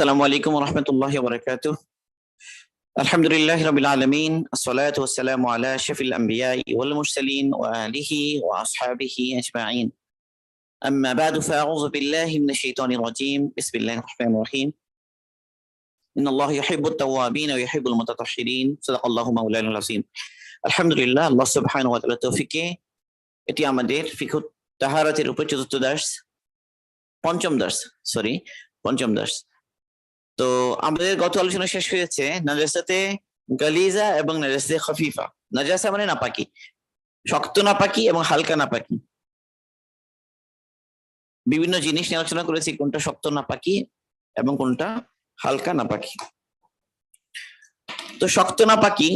আসসালামু আলাইকুম ওয়া রাহমাতুল্লাহি ওয়া বারাকাতুহু। আলহামদুলিল্লাহি রাব্বিল আলামিন, আসসালাতু ওয়াসসালামু আলা আশরাফিল আমবিয়াই ওয়াল মুরসালিন ওয়া আলিহি ওয়া আসহাবিহি আজমাইন। আম্মা বা'দু ফাআউযু বিল্লাহি মিনাশ শাইতানির রাজীম। বিসমিল্লাহির রাহমানির রাহিম। ইন্নাল্লাহা ইউহিব্বুত তাওয়াবিন ওয়া ইউহিব্বুল মুতাতাহহিরিন। সাদাকাল্লাহু মাওলানাল আযীম। আলহামদুলিল্লাহ, আল্লাহ সুবহানাহু ওয়া তাআলার তৌফিকে এটি আমাদের ফিকহুত তাহারাতের উপর চতুর্থ দার্স, পঞ্চম দার্স। তো আমাদের গত আলোচনা শেষ হয়েছে নাজাসাতে গালিজা এবং নাজাসাতে খফিফা। নাজাসা মানে নাপাকি, শক্ত নাপাকি এবং হালকা নাপাকি। বিভিন্ন জিনিস নিয়ে আলোচনা করেছি, কোনটা শক্ত নাপাকি এবং কোনটা হালকা নাপাকি। তো শক্ত নাপাকি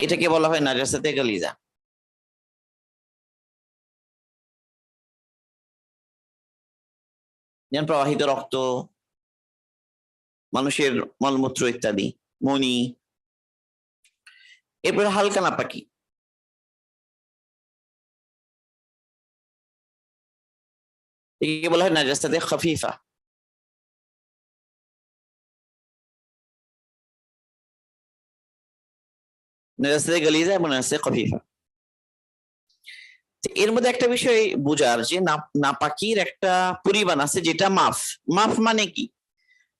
এটাকে বলা হয় নাজাসাতে গালিজা। যেমন প্রবাহিত রক্ত, মানুষের মলমূত্র ইত্যাদি, মনি। এরপরে হালকা নাপাকি, একে বলা হয় নাজাসাতে খফিফা। নাজাসাতে গালিজা এবং নাজাসাতে খফিফা। এর মধ্যে একটা বিষয় বোঝার যে নাপাকির একটা পরিমাণ আছে যেটা মাফ। মাফ মানে কি?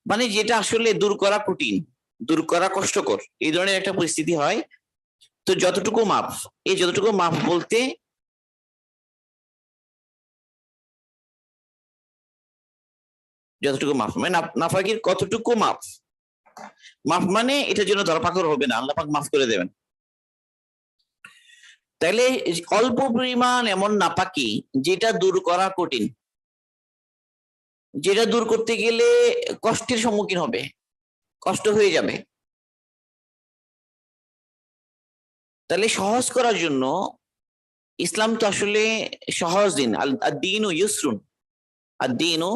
মানে যেটা আসলে দূর করা কঠিন, দূর করা কষ্টকর, এই ধরনের একটা পরিস্থিতি হয়। তো যতটুকু মাফ, এই যতটুকু মাফ বলতে যতটুকু মাফ মানে নাফাকির কতটুকু মাফ। মাফ মানে এটার জন্য ধরপাকড় হবে না, আল্লাহ পাক মাফ করে দেবেন। তাইলে অল্প পরিমাণ এমন নাপাকি যেটা দূর করা কঠিন, যেটা দূর করতে গেলে কষ্টের সম্মুখীন হবে, কষ্ট হয়ে যাবে। তাহলে সহজ করার জন্য ইসলাম তো আসলে সহজ দিন। আদ-দীনু ইউসরুন, আদ-দীনু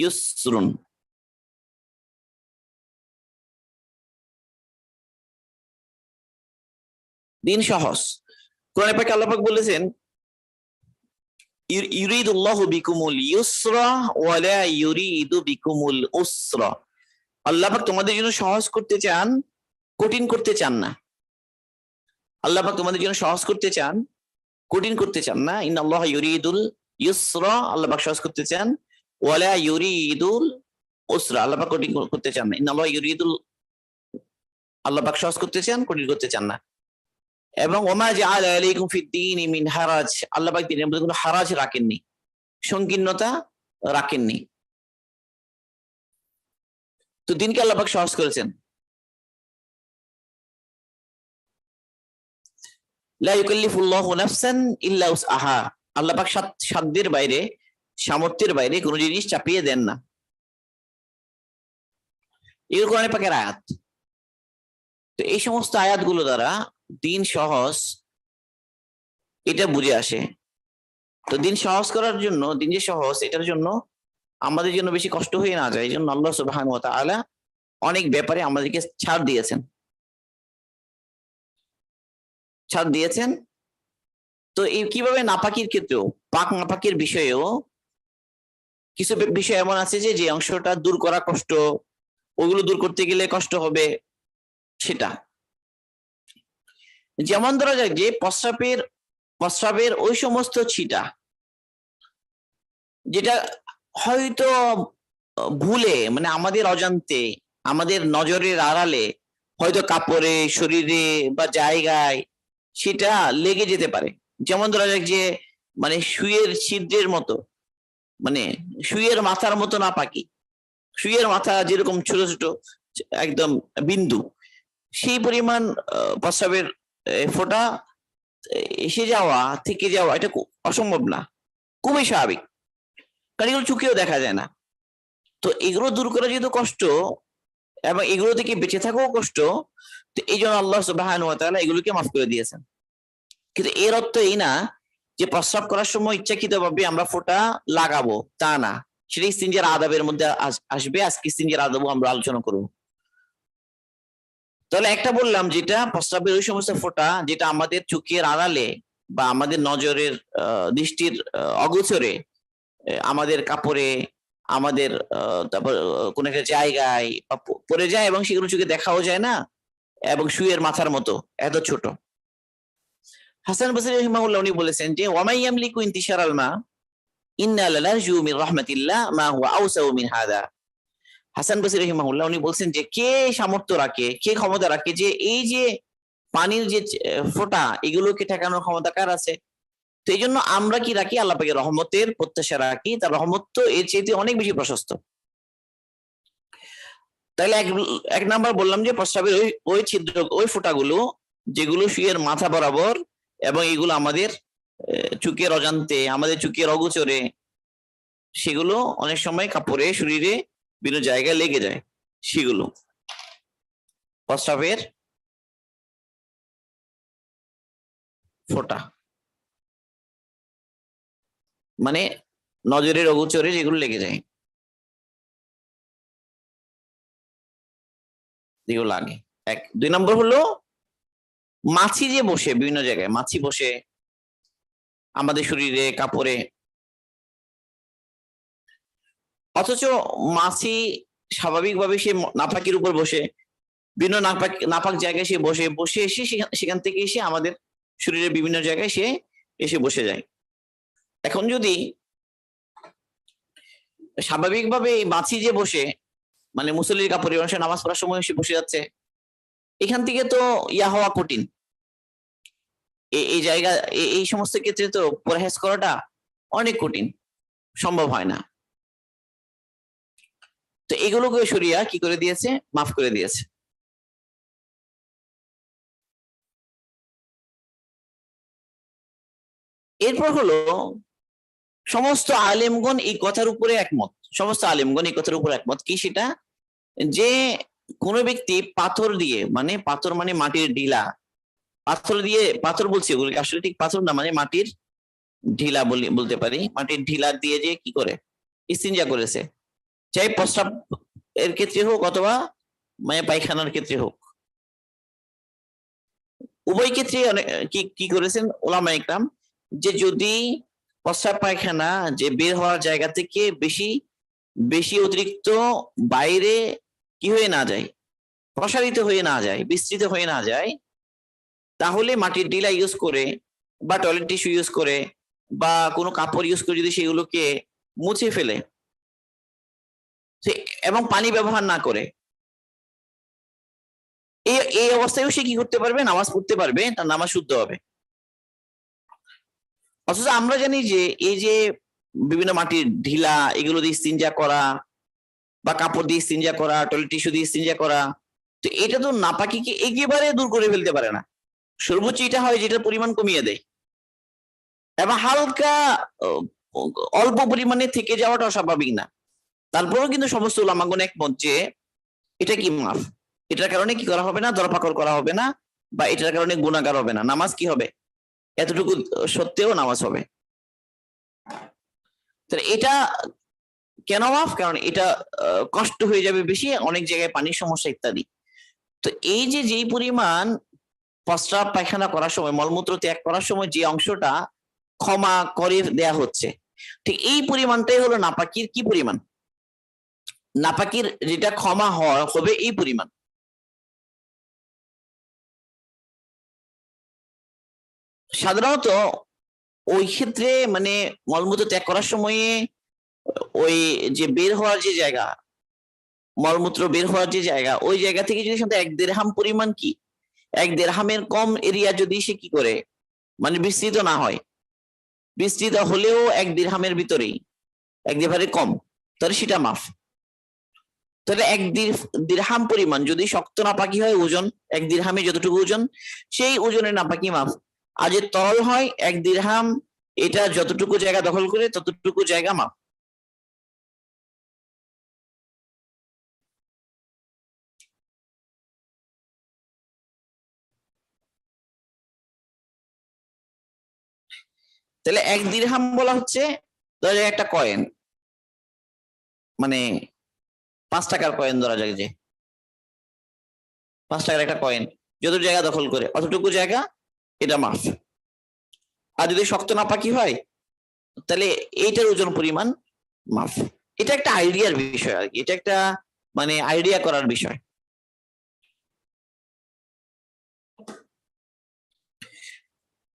ইউসরুন। দিন সহজ। কোরআনে পাকে আল্লাহ পাক বলেছেন, ইউরিদুল্লাহু বিকুমুল ইউসরা ওয়া লা ইউরিদু বিকুমুল উসরা। আল্লাহ পাক তোমাদের জন্য সহজ করতে চান, কঠিন করতে চান না। আল্লাহ পাক তোমাদের জন্য সহজ করতে চান, কঠিন করতে চান না। ইন্নাল্লাহা ইউরিদুল ইউসরা, আল্লাহ পাক সহজ করতে চান। ওয়া লা ইউরিদুল উসরা, আল্লাহ পাক কঠিন করতে চান না। ইন্নাল্লাহা ইউরিদুল, আল্লাহ পাক সহজ করতে চান, কঠিন করতে চান না। এবং ওমা জাআলা আলাইকুম ফিদ-দীনি মিন হারাজ, আল্লাহ পাক দ্বীনের মধ্যে কোনো হারাজ রাখেননি, সংকীর্ণতা রাখেননি। তো দিনকে আল্লাহ পাক সহজ করেছেন। লা ইউকাল্লিফুল্লাহু নাফসান ইল্লা উসআহা, আল্লাহ পাক সাধ্যের বাইরে, সামর্থ্যের বাইরে কোনো জিনিস চাপিয়ে দেন না। এগুলো কোরআনে পাকের আয়াত। তো এই সমস্ত আয়াতগুলো দ্বারা দিন সহজ এটা বুঝে আসে। তো দিন সহজ করার জন্য, দিন যে সহজ এটার জন্য আমাদের জন্য বেশি কষ্ট হয়ে না যায়, এই জন্য আল্লাহ সুবহানাহু ওয়া তাআলা অনেক ব্যাপারে আমাদেরকে ছাড় দিয়েছেন। তো এই কিভাবে নাপাকির ক্ষেত্রেও, পাক নাপাকির বিষয়েও কিছু বিষয় এমন আছে যে যে অংশটা দূর করা কষ্ট, ওগুলো দূর করতে গেলে কষ্ট হবে। সেটা যেমন ধরা যায় যে প্রস্রাবের ওই সমস্ত ছিটা যেটা হয়তো ভুলে, মানে আমাদের অজান্তে, আমাদের নজরের আড়ালে হয়তো কাপড়ে, শরীরে বা জায়গায় সেটা লেগে যেতে পারে। যেমন ধরা যাক যে মানে সুইয়ের ছিদ্রের মতো, মানে সুইয়ের মাথার মতো নাপাকি, সুইয়ের মাথা যেরকম ছোট ছোট একদম বিন্দু, সেই পরিমাণ প্রস্রাবের ফোঁটা এসে যাওয়া, থেকে যাওয়া, এটা অসম্ভব না, খুবই স্বাভাবিক, কারণ এগুলো চোখেও দেখা যায় না। তো এগুলো দূর করা যেহেতু কষ্ট এবং এগুলো থেকে বেঁচে থাকাও কষ্ট, তো এই জন্য আল্লাহ সুবহানাহু ওয়া তাআলা এগুলোকে মাফ করে দিয়েছেন। কিন্তু এর অর্থ এই না যে প্রস্রাব করার সময় ইচ্ছাকৃতভাবে আমরা ফোঁটা লাগাবো, তা না। সেটা ইস্তিনজার আদাবের মধ্যে আসবে। আজকে ইস্তিনজার আদাবও আমরা আলোচনা করবো। তাহলে একটা বললাম যেটা প্রস্রাবের ওই সমস্ত ফোঁটা যেটা আমাদের চোখের আড়ালে বা আমাদের নজরের দৃষ্টির অগোচরে আমাদের কাপড়ে, আমাদের তারপর কোন একটা জায়গায় পড়ে যায় এবং সেগুলো চোখে দেখাও যায় না, এবং শুয়ের মাথার মতো এত ছোট। হাসান বসরি রাহিমাহুল্লাহ উনি বলেছেন যে ওয়ামাই ইয়ামলিকু ইন্তিশারাল মা ইন্না লানারজু মিন রাহমাতিল্লাহ মা হুয়া আওসাউ মিন হাদা। হাসান বসরি রাহিমাহুল্লাহ উনি বলছেন যে কে সামর্থ্য রাখে, কে ক্ষমতা রাখে যে এই যে পানির যে ফোঁটা এগুলোকে ঠেকানোর ক্ষমতা কার আছে? তো এই জন্য আমরা কি রাখি? আল্লাহ পাকের রহমতের প্রত্যাশা রাখি, তার রহমত তো এর চেয়ে অনেক বেশি প্রশস্ত। তাহলে এক নাম্বার বললাম যে প্রস্রাবের ওই ছিদ্র, ওই ফোঁটাগুলো যেগুলো শুয়ের মাথা বরাবর, এবং এগুলো আমাদের চুকের অজান্তে, আমাদের চুকের অগোচরে, সেগুলো অনেক সময় কাপড়ে, শরীরে বিভিন্ন জায়গায় লেগে যায়। সেগুলো প্রস্রাবের ফোঁটা, মানে নজরের অগোচরে যেগুলো লেগে যায়, যেগুলো লাগে। এক। দুই নম্বর হলো মাছি যে বসে বিভিন্ন জায়গায়, মাছি বসে আমাদের শরীরে, কাপড়ে, অথচ মাছি স্বাভাবিকভাবে সে নাপাকির উপর বসে, বিভিন্ন নাপাক জায়গায় সে বসে বসে এসে সেখান থেকে এসে আমাদের শরীরের বিভিন্ন জায়গায় সে এসে বসে যায়। এখন যদি স্বাভাবিকভাবে এই মাছি যে বসে, মানে মুসল্লির কাপড়ে মানুষের নামাজ পড়ার সময় এসে বসে যাচ্ছে, এখান থেকে তো ইয়া হওয়া কঠিন। এই জায়গা, এই সমস্ত ক্ষেত্রে তো পরহেজ করাটা অনেক কঠিন, সম্ভব হয় না। তো এগুলোকে শরিয়া কি করে দিয়েছে? মাফ করে দিয়েছে। এরপর হলো সমস্ত আলেমগণ এই কথার উপরে একমত, সমস্ত আলেমগণ এই কথার উপর একমত কি সেটা, যে কোন ব্যক্তি পাথর দিয়ে, মানে পাথর মানে মাটির ঢিলা, পাথর দিয়ে, পাথর বলছি ওগুলোকে আসলে ঠিক পাথর না, মানে মাটির ঢিলা বলতে পারি, মাটির ঢিলা দিয়ে যে কি করে ইস্তিনজা করেছে, চাই প্রস্রাব এর ক্ষেত্রে হোক অথবা মানে পায়খানার ক্ষেত্রে হোক, উভয় ক্ষেত্রে কি কি করেছেন ওলামা ইকরাম, যে যদি প্রস্রাব পায়খানা যে বের হওয়ার জায়গা থেকে বেশি বেশি অতিরিক্ত বাইরে কি হয়ে না যায়, প্রসারিত হয়ে না যায়, বিস্তৃত হয়ে না যায়, তাহলে মাটির ডিলা ইউজ করে বা টয়লেট টিস্যু ইউজ করে বা কোনো কাপড় ইউজ করে যদি সেগুলোকে মুছে ফেলে এবং পানি ব্যবহার না করে, এই অবস্থায়ও সে কি করতে পারবে? নামাজ পড়তে পারবে, তার নামাজ শুদ্ধ হবে। অথচ আমরা জানি যে এই যে বিভিন্ন মাটির ঢিলা এগুলো দিয়ে ইস্তিনজা করা বা কাপড় দিয়ে ইস্তিনজা করা, টয়লেট টিস্যু দিয়ে ইস্তিনজা করা, তো এটা তো নাপাকিকে একেবারে দূর করে ফেলতে পারে না। সর্বোচ্চ এটা হয় যেটার পরিমাণ কমিয়ে দেয়, এবং হালকা অল্প পরিমাণে থেকে যাওয়াটা অস্বাভাবিক না। তারপরেও কিন্তু সমস্ত উলামাগণ একমত যে এটা কি মাফ, এটার কারণে কি করা হবে না? দরপাকড় করা হবে না, বা এটার কারণে গুনাহগার হবে না, নামাজ কি হবে? এতটুকু সত্ত্বেও নামাজ হবে। তাহলে এটা কেন মাফ? কারণ এটা কষ্ট হয়ে যাবে বেশি, অনেক জায়গায় পানির সমস্যা ইত্যাদি। তো এই যে যেই পরিমাণ প্রস্রাব পায়খানা করার সময়, মলমূত্র ত্যাগ করার সময় যে অংশটা ক্ষমা করে দেয়া হচ্ছে, ঠিক এই পরিমাণটাই হলো নাপাকির কি পরিমাণ, নাপাকির যেটা ক্ষমা হবে এই পরিমাণ। সাধারণত ওই ক্ষেত্রে মানে মলমূত্র ত্যাগ করার সময়ে ওই যে বের হওয়ার যে জায়গা, মলমূত্র বের হওয়ার যে জায়গা, ওই জায়গা থেকে যদি এক দেড়হাম পরিমাণ, কি এক দেড়হামের কম এরিয়া যদি সে কি করে মানে বিস্তৃত না হয়, বিস্তৃত হলেও এক দিরহামের ভিতরেই, এক দিরহামের কম, তাহলে সেটা মাফ। তাহলে এক দিরহাম পরিমাণ যদি শক্ত নাপাকি হয়, ওজন এক দিরহামে যতটুকু ওজন, সেই ওজনের নাপাকি মাফ। আর যে তরল হয় এক দিরহাম, এটা যতটুকু জায়গা দখল করে ততটুকু জায়গা মাফ। তাহলে এক দিরহাম বলা হচ্ছে ধরা যায় একটা কয়েন, মানে 5 টাকার কয়েন ধরা যায়, যে 5 টাকার একটা কয়েন যত জায়গা দখল করে অতটুকু জায়গা, এটা মাফ। আর যদি শক্ত নাপাকি হয় তাহলে এইটার ওজন পরিমাণ মাফ। এটা একটা আইডিয়ার বিষয় আর কি, এটা একটা মানে আইডিয়া করার বিষয়।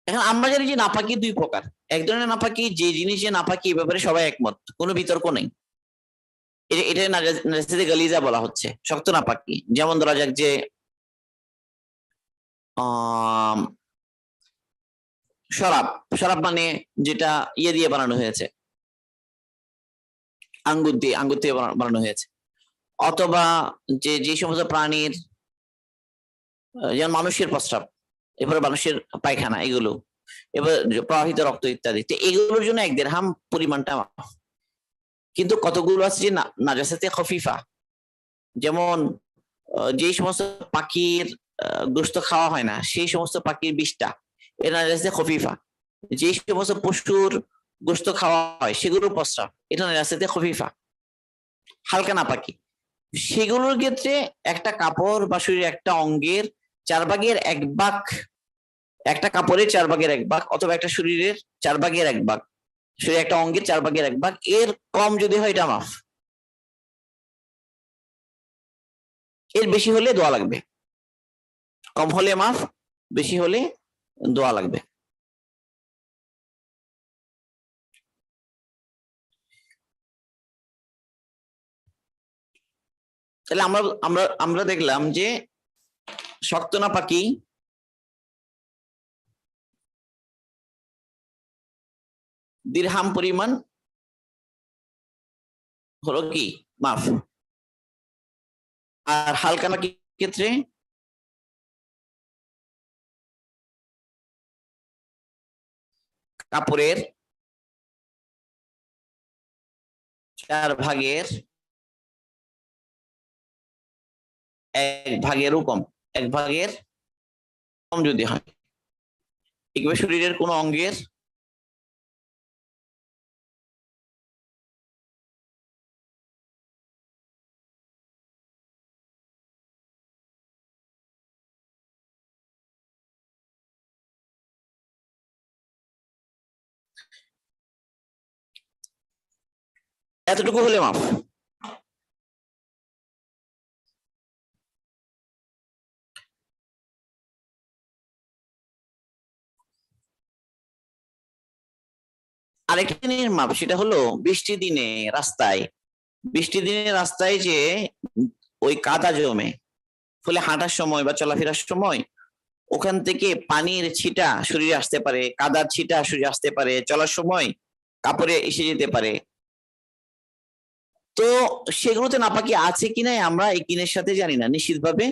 এখন আমরা জানি যে নাপাকি দুই প্রকার। এক ধরনের নাপাকি যে জিনিসে নাপাকি এ ব্যাপারে সবাই একমত, কোনো বিতর্ক নেই, এটা নাজাসাতে গালিজা বলা হচ্ছে, শক্ত নাপাকি। যেমন ধরা যাক যে শরাব, শরাব মানে যেটা ইয়ে দিয়ে বানানো হয়েছে, আঙ্গুর দিয়ে বানানো হয়েছে, অথবা যে সমস্ত প্রাণীর যেমন মানুষের প্রস্রাব, এরপরে মানুষের পায়খানা, এগুলো এবার প্রবাহিত রক্ত ইত্যাদি, তো এগুলোর জন্য 1 দিরহাম পরিমাণটা মাফ। কিন্তু কতগুলো আছে যে নাজাসাতে খফিফা, যেমন যে সমস্ত পাখির গোশত খাওয়া হয় না সেই সমস্ত পাখির বিষটা, এটা নাজাসাতে খফিফা। যে সমস্ত পশুর গোশত খাওয়া হয় সেগুলোর প্রস্রাব, এটা নাজাসাতে খফিফা, হালকা নাপাকি। সেগুলোর ক্ষেত্রে একটা কাপড় বা শরীরের একটা অঙ্গের 4/1 একটা কাপড়ের 4/1 অথবা একটা শরীরের 4/1, শরীরের একটা অঙ্গের 4/1, এর কম যদি হয় এটা মাফ, এর বেশি হলে দোয়া লাগবে। কম হলে মাফ, বেশি হলে দোয়া লাগবে। তাহলে আমরা আমরা আমরা দেখলাম যে শক্ত নাপাকি দিরহাম পরিমাণ হলো কি মাফ, আর হালকা নাকি ক্ষেত্রে কাপড়ের 4/1 কম, 1/1 কম যদি হয়, এভাবে শরীরের কোন অঙ্গের এতটুকু হলে মাফ। আরেকটা জিনিস মাপ, সেটা হলো বৃষ্টির দিনে রাস্তায় যে ওই কাদা জমে, ফলে হাঁটার সময় বা চলাফেরার সময় ওখান থেকে পানির ছিটা শরীরে আসতে পারে, কাদার ছিটা শরীরে আসতে পারে, চলার সময় কাপড়ে এসে যেতে পারে। তো সেগুলোতে নাপাকি আছে কিনা আমরা একিনের সাথে জানি না, নিশ্চিতভাবে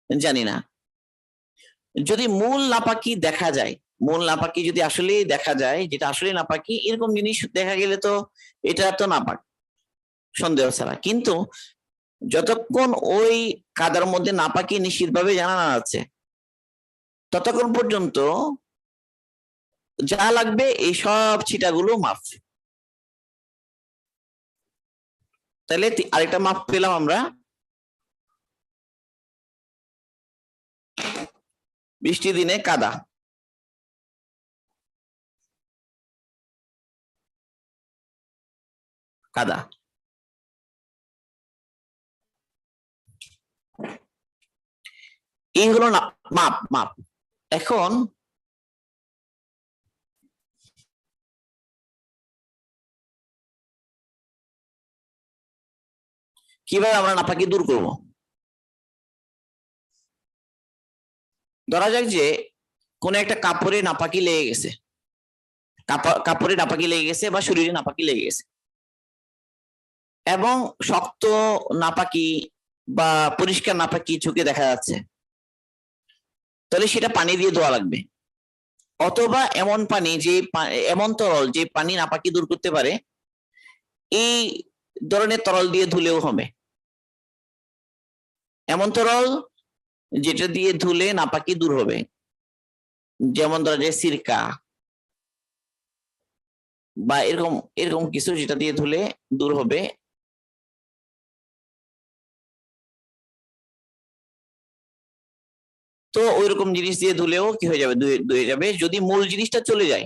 জানি না। যদি মূল নাপাকি দেখা যায়, মূল নাপাকি যদি আসলে দেখা যায়, যেটা আসলে নাপাকি এরকম জিনিস দেখা গেলে তো এটা তো নাপাক সন্দেহ ছাড়া। কিন্তু যতক্ষণ ওই কাদার মধ্যে নাপাকি নিশ্চিতভাবে জানা না আছে, ততক্ষণ পর্যন্ত যা লাগবে এই সব ছিটাগুলো মাফ। তাহলে আরেকটা মাফ পেলাম আমরা, বৃষ্টির দিনে কাদা। কাদা এই হলো না মাপ মাপ। এখন কিভাবে আমরা নাপাকি দূর করব? ধরা যাক যে কোন একটা কাপড়ে নাপাকি লেগে গেছে, কাপড়ে নাপাকি লেগে গেছে বা শরীরে নাপাকি লেগে গেছে, এবং শক্ত নাপাকি বা পরিষ্কার নাপাকি চোখে দেখা যাচ্ছে, তাহলে সেটা পানি দিয়ে ধোয়া লাগবে। অথবা এমন পানি যে এমন তরল যে পানি নাপাকি দূর করতে পারে, এই ধরনের তরল দিয়ে ধুলেও হবে। এমন তরল যেটা দিয়ে ধুলে নাপাকি দূর হবে, যেমন ধরা যায় সিরকা বা এরকম এরকম কিছু যেটা দিয়ে ধুলে দূর হবে। তো ওইরকম জিনিস দিয়ে ধুলেও কি হয়ে যাবে, ধুয়ে যাবে, যদি মূল জিনিসটা চলে যায়।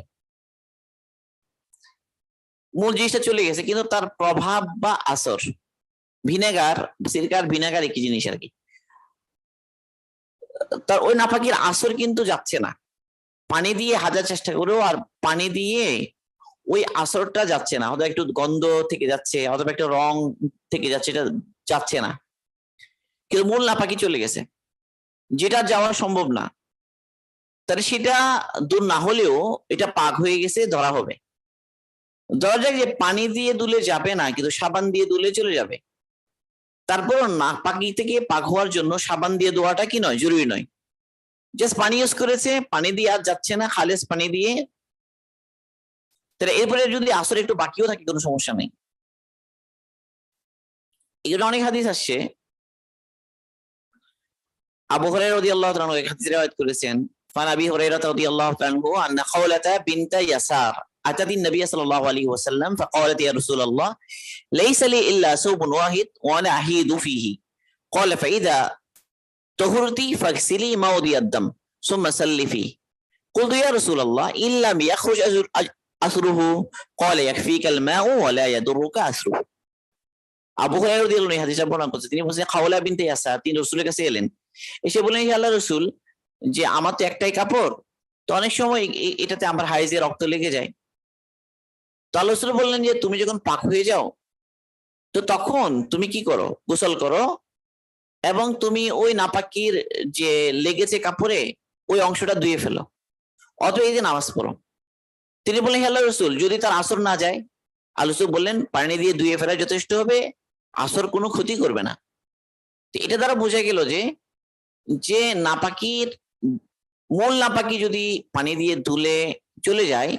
মূল জিনিসটা চলে গেছে, কিন্তু তার প্রভাব বা আসর, ভিনেগার, সিরকার ভিনেগার একই জিনিস আর কি, তার ওই নাপাকির আসর কিন্তু যাচ্ছে না। পানি দিয়ে হাজার চেষ্টা করেও আর পানি দিয়ে ওই আসরটা যাচ্ছে না, হয়তো একটু গন্ধ থেকে যাচ্ছে, অথবা একটা রং থেকে যাচ্ছে, এটা যাচ্ছে না, কিন্তু মূল নাপাকি চলে গেছে, যেটা যাওয়া সম্ভব না। তাহলে সেটা দূর না হলেও এটা পাক হয়ে গেছে, ধরা হবে। ধরা যাক যে পানি দিয়ে দুলে যাবে না, কিন্তু সাবান দিয়ে দুলে চলে যাবে। তারপর নাপাকি থেকে পাক হওয়ার জন্য সাবান দিয়ে ধোয়াটা কি নয়, জরুরি নয়। জাস্ট পানি ইউজ করেছে, পানি দিয়ে আর যাচ্ছে না, খালেস পানি দিয়ে। তাহলে এরপরে যদি আসর একটু বাকিও থাকে, কোনো সমস্যা নেই। এগুলো অনেক হাদিস আসছে। আবু হুরায়রা রাদিয়াল্লাহু তাআলা এক হাদিস riwayat করেছেন, ফান আবি হুরায়রা রাদিয়াল্লাহু আনহু আন্না খাওলাতা বিনতা ইয়াসার আতাত النبي صلى الله عليه وسلم فقالت يا رسول الله ليس لي الا ثوب واحد وانا احيد فيه قال فاذا طهرت فاغسلي موضع الدم ثم صلي فيه قلت يا رسول الله ان لم يخرج اثره قال يكفيك الماء ولا يضرك اثره। আবু হুরায়রা রাদিয়াল্লাহু আনহু হাদিসটা বর্ণনা করছেন, তিনি বলেছেন খাওলা বিনতে ইয়াসার তিনি রাসূলের কাছে এলেন, এসে বললেন হে আল্লাহর রাসূল, যে আমার তো একটাই কাপড়, তো অনেক সময় এটাতে আমার হাইজে রক্ত লেগে যায়। তো আল্লাহ রাসূল বললেন যে তুমি যখন পাক হয়ে যাও, তো তখন তুমি কি করো, গোসল করো, এবং তুমি ওই নাপাকির যে লেগেছে কাপড়ে ওই অংশটা ধুয়ে ফেলো, অথবা এই যে নামাজ পড়ো। তিনি বললেন হে আল্লাহর রাসূল, যদি তার আসর না যায়? আল্লাহ রাসূল বললেন পানি দিয়ে ধুয়ে ফেলা যথেষ্ট হবে, আসর কোনো ক্ষতি করবে না। তো এটা দ্বারা বোঝা গেল যে যে নাপাকির মূল নাপাকি যদি পানি দিয়ে ধুলে চলে যায়,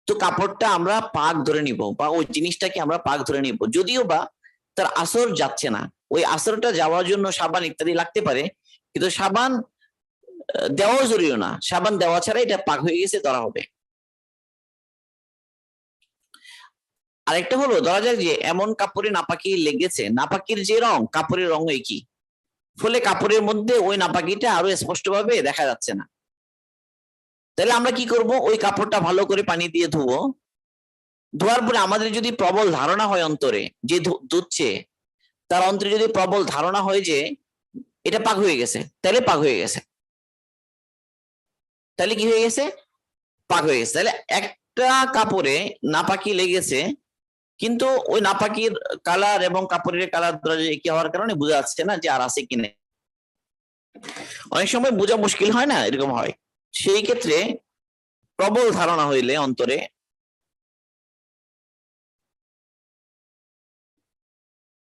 তো কাপড়টা আমরা পাক ধরে নিব, বা ওই জিনিসটাকে আমরা পাক ধরে নিব, যদিও বা তার আসর যাচ্ছে না। ওই আসরটা যাওয়ার জন্য সাবান ইত্যাদি লাগতে পারে, কিন্তু সাবান দেওয়াও জরুরি না, সাবান দেওয়া ছাড়া এটা পাক হয়ে গেছে ধরা হবে। আরেকটা হলো, ধরা যাক যে এমন কাপড়ে নাপাকি লেগেছে, নাপাকির যে রং কাপড়ের রং একই, ফলে কাপড়ের মধ্যে ওই নাপাকিটা আরো স্পষ্টভাবে দেখা যাচ্ছে না। তাহলে আমরা কি করব, ওই কাপড়টা ভালো করে পানি দিয়ে ধুবো। ধোয়ার পরে আমাদের যদি প্রবল ধারণা হয় অন্তরে, যে ধুচ্ছে তার অন্তরে যদি প্রবল ধারণা হয় যে এটা পাক হয়ে গেছে, তাহলে পাক হয়ে গেছে। তাহলে কি হয়ে গেছে, পাক হয়ে গেছে। তাহলে একটা কাপড়ে নাপাকি লেগেছে, কিন্তু ওই নাপাকির কালার এবং কাপড়ের কালার কি হওয়ার কারণে বোঝা যাচ্ছে না যে আর আছে কি নেই। অনেক সময় বোঝা মুশকিল হয় না, এরকম হয়। সেই ক্ষেত্রে প্রবল ধারণা হইলে অন্তরে,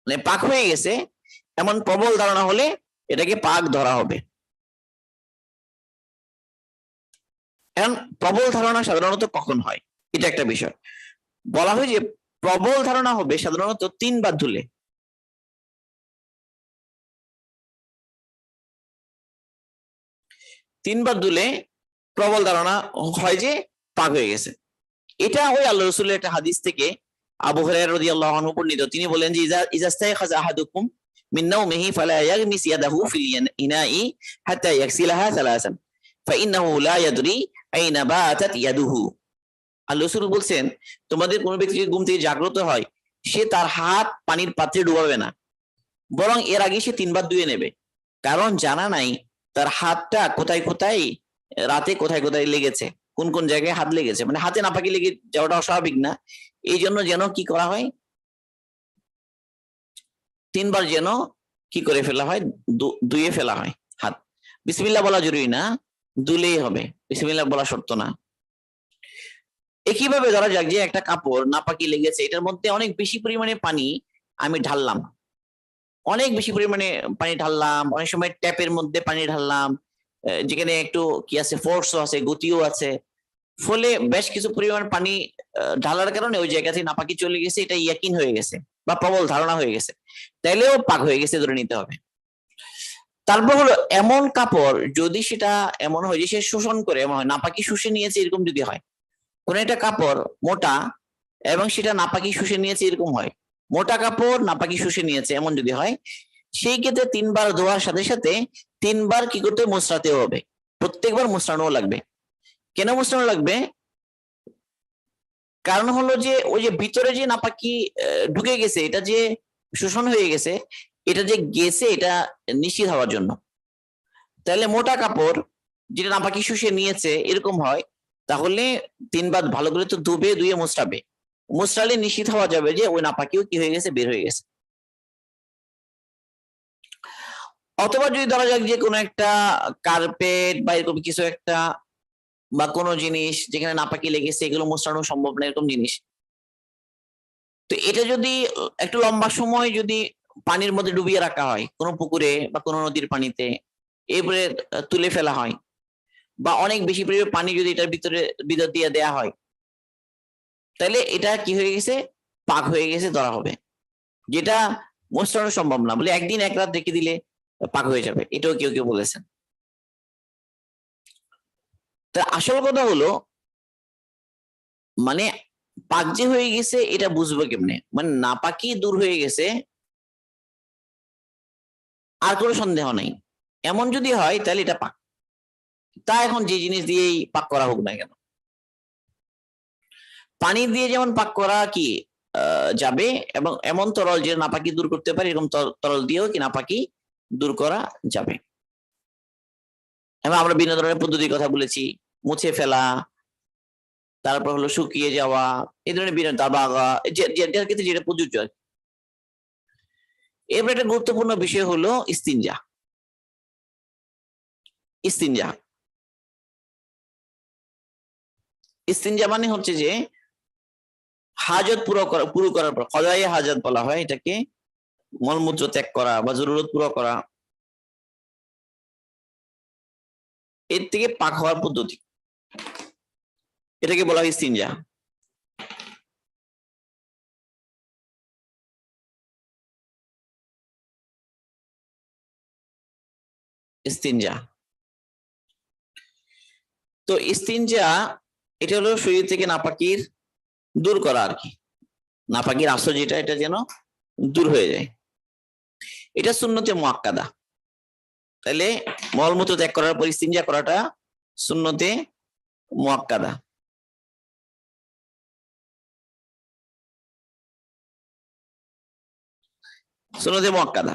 মানে পাক হয়ে গেছে এমন প্রবল ধারণা হলে এটাকে পাক ধরা হবে। এখন প্রবল ধারণা সাধারণত কখন হয়, এটা একটা বিষয়। বলা হয় যে প্রবল ধারণা হবে সাধারণত 3 বার ধুলে। 3 বার ধুলে প্রবল ধারণা হয় যে পাক হয়ে গেছে। এটা ওই আল্লাহ রাসূলের একটা হাদিস থেকে আবু হুরায়রা রাদিয়াল্লাহু আনহু বর্ণিত। তিনি বলেন যে ইজা ইস্তায়খাযা আহাদুকুম মিন নাওমিহি ফালা ইয়াগমিস ইয়াদাহু ফিল ইনাই হাত্তা ইয়াগসিলাহা সালাসান ফাইন্নাহু লা ইয়াদরি আইনা বাতাত ইয়াদুহু। আল্লাহ রাসূল বলছেন, তোমাদের কোনো ব্যক্তি যদি ঘুম থেকে জাগ্রত হয়, সে তার হাত পানির পাত্রে ডুবাবে না, বরং এর আগে সে 3 বার ধুয়ে নেবে, কারণ জানা নাই তার হাতটা কোথায় কোথায় রাতে কোথায় কোথায় লেগেছে, কোন কোন জায়গায় হাত লেগেছে। মানে হাতে নাপাকি লেগে যাওয়াটা অস্বাভাবিক না, এই জন্য যেন কি করা হয়, 3 বার যেন কি করে ফেলা হয়, ধুয়ে ফেলা হয় হাত। বিসমিল্লাহ বলা জরুরি না, ধুলেই হবে, বিসমিল্লাহ বলা শর্ত না। একইভাবে ধরা যাক যে একটা কাপড় নাপাকি লেগেছে, এটার মধ্যে অনেক বেশি পরিমাণে পানি আমি ঢাললাম, অনেক বেশি পরিমাণে পানি ঢাললাম, অনেক সময় ট্যাপের মধ্যে পানি ঢাললাম, যেখানে একটু কি আছে, ফোর্সও আছে, গতিও আছে, ফলে বেশ কিছু পরিমাণ পানি ঢালার কারণে ওই জায়গা থেকে নাপাকি চলে গেছে, এটা ইয়াকিন হয়ে গেছে বা প্রবল ধারণা হয়ে গেছে, তাইলেও পাক হয়ে গেছে ধরে নিতে হবে। তারপর হলো এমন কাপড় যদি সেটা এমন হয় যে সে শোষণ করে, এমন হয় নাপাকি শুষে নিয়েছে, এরকম যদি হয়, কোন একটা কাপড় মোটা এবং সেটা নাপাকি শুষে নিয়েছে, এরকম হয়, মোটা কাপড় নাপাকি শুষে নিয়েছে এমন যদি হয়, সেই ক্ষেত্রে 3 বার ধোয়ার সাথে সাথে 3 বার কি করতে, মোছড়াতেও হবে, প্রত্যেকবার মোছড়ানো লাগবে। কেন মোছড়ানো লাগবে? কারণ হলো যে ওই যে ভিতরে যে নাপাকি ঢুকে গেছে, এটা যে শোষণ হয়ে গেছে, এটা যে গেছে এটা নিশ্চিত হওয়ার জন্য। তাহলে মোটা কাপড় যেটা নাপাকি শুষে নিয়েছে এরকম হয়, তাহলে 3 বার ভালো করে তো ধুয়ে মোছড়াবে, মোছড়ালে নিশ্চিত হওয়া যাবে যে ওই নাপাকিও কি হয়ে গেছে, বের হয়ে গেছে। অথবা যদি ধরা যাক যে কোনো একটা কার্পেট বা এরকম কিছু একটা বা কোনো জিনিস যেখানে নাপাকি লেগেছে, এগুলো মোছড়ানো সম্ভব না এরকম জিনিস, তো এটা যদি একটু লম্বা সময় যদি পানির মধ্যে ডুবিয়ে রাখা হয় কোনো পুকুরে বা কোনো নদীর পানিতে, এরপরে তুলে ফেলা হয়, বা অনেক বেশি পরিমাণে পানি যদি এটার ভিতর দিয়ে দেয়া হয়, তাহলে এটা কি হয়ে গেছে, পাক হয়ে গেছে ধরা হবে, যেটা মোছড়ানো সম্ভব না, বলে একদিন এক রাত রেখে দিলে পাক হয়ে যাবে, এটাও কেউ কেউ বলেছেন। তা আসল কথা হলো মানে পাক যে হয়ে গেছে এটা বুঝবো কেমনে, মানে নাপাকি দূর হয়ে গেছে আর কোনো সন্দেহ নাই, এমন যদি হয় তাহলে এটা পাক। তা এখন যে জিনিস দিয়েই পাক করা হোক না কেন, পানি দিয়ে যেমন পাক করা কি যাবে, এবং এমন তরল যে নাপাকি দূর করতে পারে, এরকম তরল দিয়েও কি নাপাকি দূর করা যাবে। এবং আমরা বিভিন্ন ধরনের পদ্ধতির কথা বলেছি, মুছে ফেলা, তারপর হলো শুকিয়ে যাওয়া, এই ধরনের বিভিন্ন দাবাগা, যার ক্ষেত্রে যেটা প্রযোজ্য। এবার একটা গুরুত্বপূর্ণ বিষয় হলো ইস্তিনজা। ইস্তিনজা ইস্তিনজা মানে হচ্ছে যে হাজত পুরো করার পর, কদায়ে হাজত বলা হয় এটাকে, মলমূত্র ত্যাগ করা বা জরুরত পুরো করা, এর থেকে পাক হওয়ার পদ্ধতি, এটাকে বলা হয় ইস্তিনজা। ইস্তিনজা তো ইস্তিনজা এটা হলো শরীর থেকে নাপাকির দূর করা আর কি, নাপাকির আশ্রয় যেটা এটা যেন দূর হয়ে যায়, এটা সুন্নতে মুআক্কাদা। তাহলে মলমূত্র ত্যাগ করার পর ইস্তিনজা করাটা সুন্নতে মুআক্কাদা। সুন্নতে মুআক্কাদা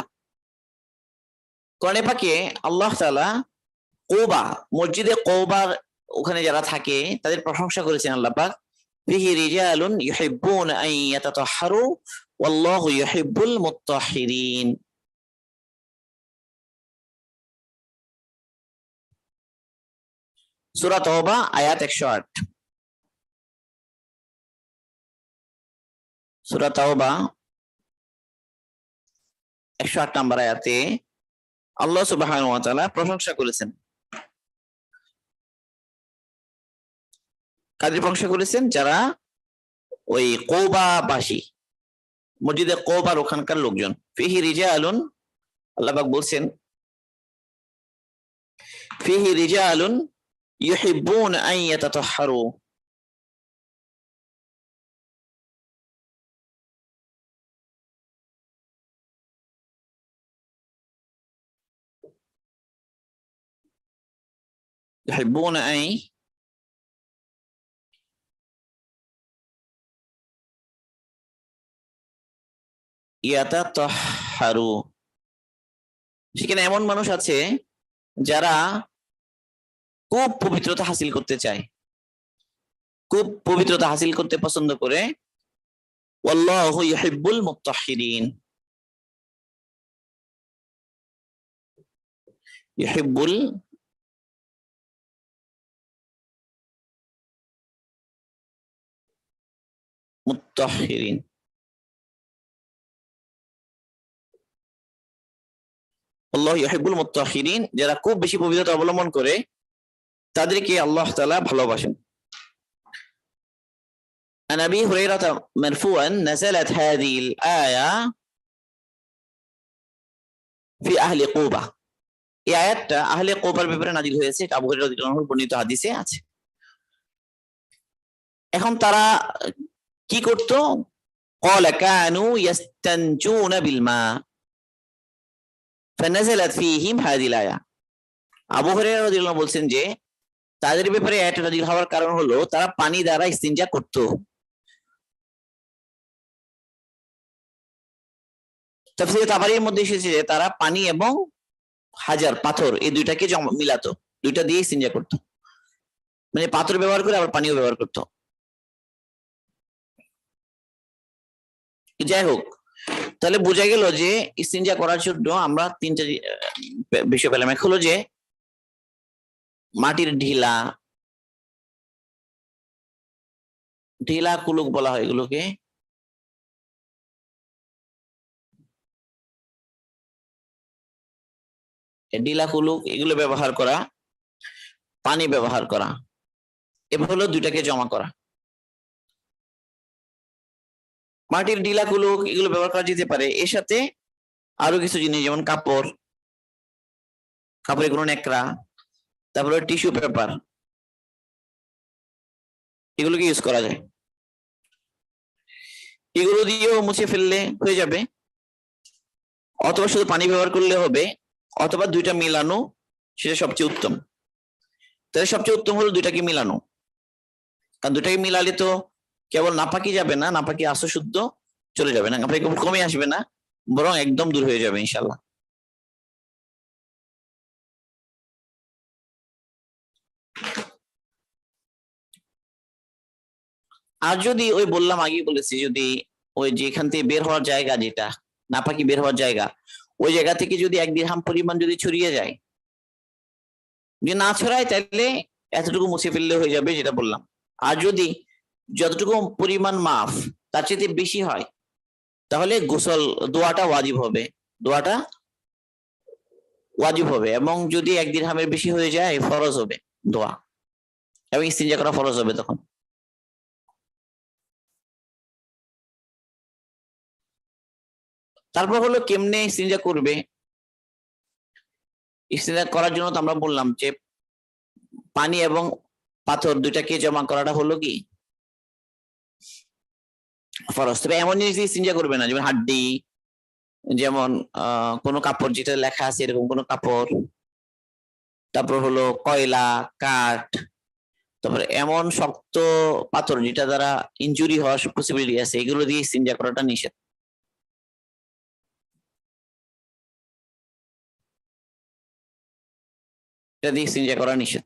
কোরআনে পাকে আল্লাহ তাআলা কওবা, মসজিদে কওবার ওখানে যারা থাকে তাদের প্রশংসা করেছেন আল্লাহ পাক, ফিহি রিজালুন ইউহিব্বুনা আন ইয়াতাতাহহারু ওয়াল্লাহু ইউহিব্বুল মুত্তাহহিরিন। সূরা তওবা আয়াত 108। সূরা তওবা 108 নম্বর আয়াতে আল্লাহ সুবহানাহু ওয়া তাআলা প্রশংসা করেছেন, কাদের প্রশংসা করেছেন, যারা ওই কওবাবাসী, মসজিদে কওবার ওখানকার লোকজন। ফিহি রিজালুন, আল্লাহ পাক বলছেন ফিহি রিজালুন ইউহিব্বুনা আন ইয়াতাতাহহারু, ইউহিব্বুনা আন ইয়াতাতাহহারু, সেখানে এমন মানুষ আছে যারা খুব পবিত্রতা হাসিল করতে চায়, খুব পবিত্রতা হাসিল করতে পছন্দ করে। ওয়াল্লাহু ইউহিব্বুল মুত্তাহহিরিন, ইউহিব্বুল মুত্তাহহিরিন, আল্লাহ ইউহিব্বুল মুত্তাহহিরিন, যারা খুব বেশি পবিত্রতা অবলম্বন করে তাদেরকে আল্লাহ তাআলা ভালোবাসেন। عن أبي هريرة مرفوعا نزلت هذه الآية في أهل قوبة, এই আয়াতটা আহলে কোবার ব্যাপারে নাযিল হয়েছে, এটা আবু হুরায়রা রাদিয়াল্লাহু আনহু বর্ণিত হাদিসে আছে। এখন তারা কি করত, قال كانوا يستنجون بالماء فنزلت فيهم هذه الآية। আবু হুরায়রা রাদিয়াল্লাহু আনহু বলছেন যে তাদের ব্যাপারে আয়াতটা নাযিল হওয়ার কারণ হলো তারা পানি দ্বারা ইস্তিনজা করত, তাফসীরে তাবারীর মধ্যে এসেছে যে তারা পানি এবং হাজার পাথর এই দুইটাকে মিলাতো, দুইটা দিয়ে ইস্তিনজা করতো, মানে পাথর ব্যবহার করে আবার পানিও ব্যবহার করতো। যাই হোক, তাহলে বোঝা গেল যে ইস্তিনজা করার জন্য আমরা তিনটা বিষয় পেলাম। এক হলো যে মাটির ঢিলা, ঢিলা কুলুক বলা হয় এগুলোকে, ঢিলা কুলুক এগুলো ব্যবহার করা, পানি ব্যবহার করা, এবার হলো দুইটাকে জমা করা। মাটির ঢিলা কুলুক এগুলো ব্যবহার করা যেতে পারে, এর সাথে আরো কিছু জিনিস যেমন কাপড়, কাপড়ে কোনো ন্যাকড়া, তারপরে টিস্যু পেপার, এগুলোকে ইউজ করা যায়। এগুলো দিয়েও মুছে ফেললে হয়ে যাবে, অথবা শুধু পানি ব্যবহার করলে হবে, অথবা দুইটা মিলানো, সেটা সবচেয়ে উত্তম। তাহলে সবচেয়ে উত্তম হলো দুইটাকে মিলানো, কারণ দুটাকে মিলালে তো কেবল নাপাকি যাবে না, নাপাকি আস্ত শুদ্ধ চলে যাবে না, নাপাকি কমে আসবে না, বরং একদম দূর হয়ে যাবে ইনশাল্লাহ। আর যদি ওই বললাম, আগে বলেছি, যদি ওই যেখান থেকে বের হওয়ার জায়গা, যেটা নাপাকি বের হওয়ার জায়গা, ওই জায়গা থেকে যদি 1 দিরহাম পরিমাণ যদি ছড়িয়ে যায়, যদি না ছড়ায় তাহলে এতটুকু মুছে ফেললে হয়ে যাবে, যেটা বললাম। আর যদি যতটুকু পরিমাণ মাফ তার চেয়ে বেশি হয়, তাহলে গোসল দোয়াটা ওয়াজিব হবে, দোয়াটা ওয়াজিব হবে। এবং যদি 1 দিরহামের বেশি হয়ে যায় ফরজ হবে দোয়া, এবং ইস্তিনজা করা ফরজ হবে তখন। তারপর হলো কেমনে ইস্তিনজা করবে। ইস্তিনজা করার জন্য তো আমরা বললাম যে পানি এবং পাথর দুইটাকে জমা করাটা হলো কি ফরজ। তবে এমন জিনিস দিয়ে ইস্তিনজা করবে না, যেমন হাড্ডি, যেমন কোনো কাপড় যেটা লেখা আছে এরকম কোনো কাপড়, তারপর হলো কয়লা, কাঠ, তারপরে এমন শক্ত পাথর যেটা দ্বারা ইনজুরি হওয়ার পসিবিলিটি আছে, এগুলো দিয়ে ইস্তিনজা করাটা নিষেধ। এটা দিয়ে ইস্তিনজা করা নিষেধ।